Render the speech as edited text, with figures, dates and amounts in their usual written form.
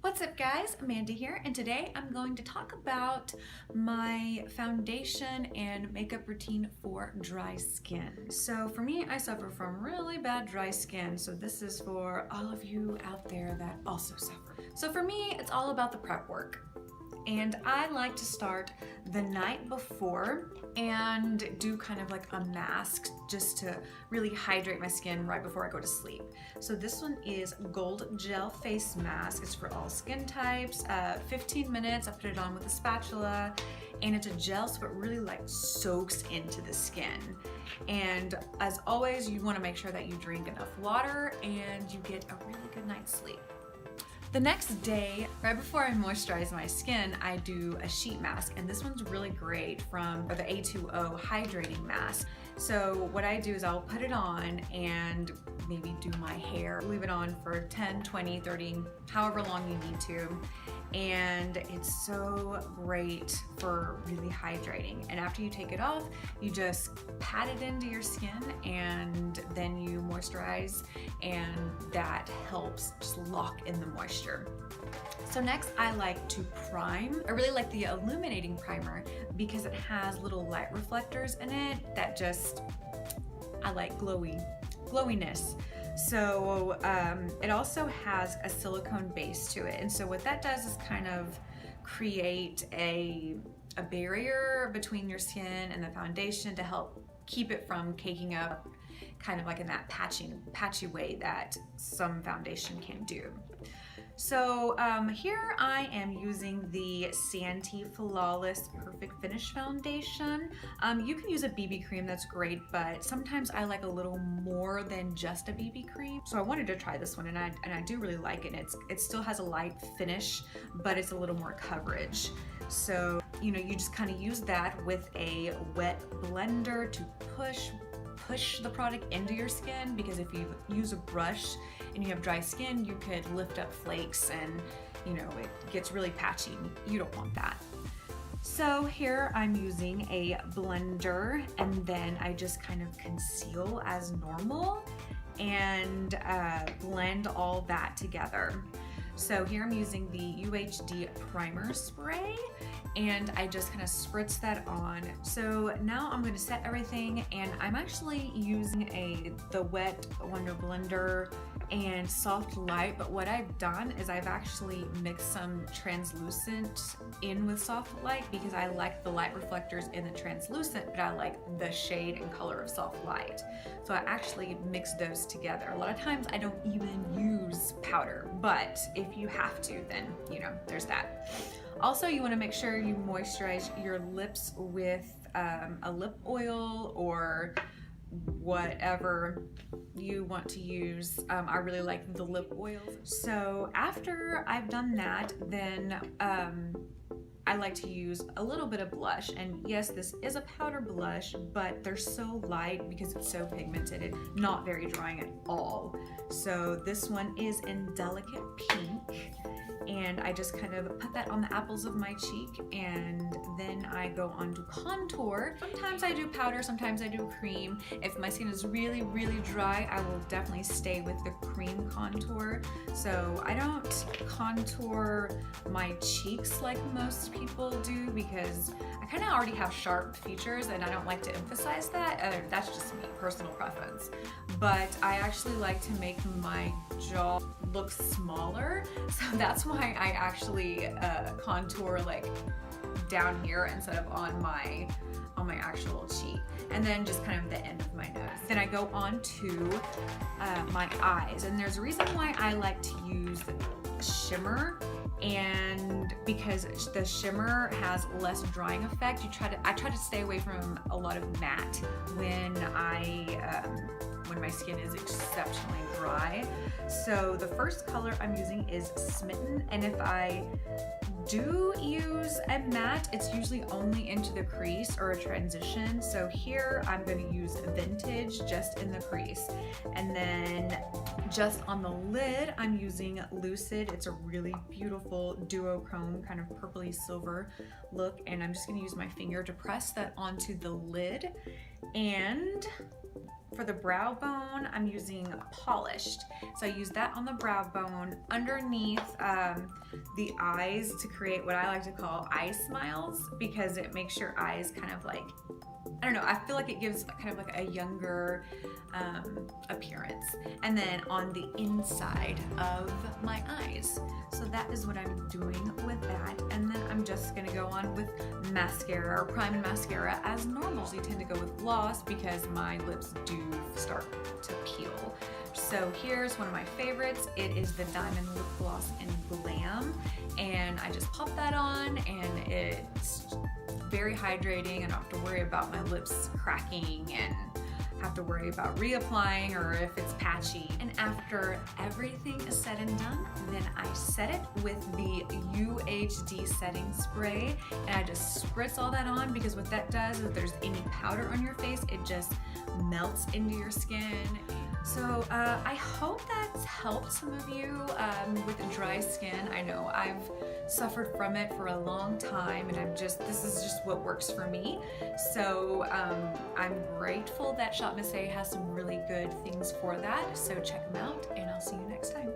What's up guys, Amanda here, and today I'm going to talk about my foundation and makeup routine for dry skin. So for me, I suffer from really bad dry skin, so this is for all of you out there that also suffer. So for me, it's all about the prep work. And I like to start the night before and do kind of like a mask just to really hydrate my skin right before I go to sleep. So this one is Gold Gel Face Mask. It's for all skin types. 15 minutes, I put it on with a spatula, and it's a gel so it really like soaks into the skin. And as always, you want to make sure that you drink enough water and you get a really good night's sleep. The next day, right before I moisturize my skin, I do a sheet mask, and this one's really great from the A2O Hydrating Mask. So what I do is I'll put it on and maybe do my hair, leave it on for 10, 20, 30, however long you need to. And it's so great for really hydrating. And after you take it off, you just pat it into your skin and then you moisturize, and that helps just lock in the moisture. So next I like to prime. I really like the illuminating primer because it has little light reflectors in it that just, I like glowiness. So it also has a silicone base to it, and so what that does is kind of create a barrier between your skin and the foundation to help keep it from caking up, kind of like in that patchy way that some foundation can do. So here I am using the Santee Flawless Perfect Finish Foundation. You can use a BB cream, that's great, but sometimes I like a little more than just a BB cream. So I wanted to try this one, and I do really like it. It still has a light finish, but it's a little more coverage. So, you know, you just kind of use that with a wet blender to push the product into your skin, because if you use a brush and you have dry skin, you could lift up flakes and, you know, it gets really patchy. You don't want that. So here I'm using a blender, and then I just kind of conceal as normal and blend all that together. So here I'm using the UHD primer spray, and I just kind of spritz that on. So now I'm going to set everything, and I'm actually using the Wet Wonder Blender and Soft Light, but what I've done is I've actually mixed some translucent in with Soft Light because I like the light reflectors in the translucent, but I like the shade and color of Soft Light. So I actually mix those together. A lot of times I don't even use powder, but if you have to, then, you know, there's that. Also, you want to make sure you moisturize your lips with a lip oil or whatever you want to use. I really like the lip oils. So after I've done that, then I like to use a little bit of blush, and yes, this is a powder blush, but they're so light because it's so pigmented and not very drying at all. So this one is in Delicate Pink, and I just kind of put that on the apples of my cheek, and then I go on to contour. Sometimes I do powder, sometimes I do cream. If my skin is really, really dry, I will definitely stay with the cream contour. So I don't contour my cheeks like most people do because I kind of already have sharp features and I don't like to emphasize that. That's just me, personal preference. But I actually like to make my jaw look smaller, so that's why I actually contour like down here instead of on my actual cheek, and then just kind of the end of my nose. Then I go on to my eyes, and there's a reason why I like to use shimmer, and because the shimmer has less drying effect. I try to stay away from a lot of matte when my skin is exceptionally dry. So the first color I'm using is Smitten, and if I do use a matte, it's usually only into the crease or a transition. So here I'm going to use Vintage just in the crease, and then just on the lid I'm using Lucid. It's a really beautiful duochrome kind of purpley silver look, and I'm just going to use my finger to press that onto the lid, and For the brow bone, I'm using Polished. So I use that on the brow bone underneath the eyes to create what I like to call eye smiles, because it makes your eyes kind of like, I don't know, I feel like it gives kind of like a younger appearance. And then on the inside of my eyes. So that is what I'm doing with that. And then I'm just gonna go on with mascara or prime mascara as normal. So you tend to go with gloss because my lips do start to peel. So here's one of my favorites. It is the Diamond Lip Gloss in Glam. And I just pop that on and it's very hydrating. I don't have to worry about my lips cracking and have to worry about reapplying or if it's patchy. And after everything is said and done, then I set it with the UHD setting spray, and I just spritz all that on, because what that does is if there's any powder on your face, it just melts into your skin. So I hope that's helped some of you with dry skin. I know I've suffered from it for a long time, and this is just what works for me. So I'm grateful that Shop Miss A has some really good things for that. So check them out, and I'll see you next time.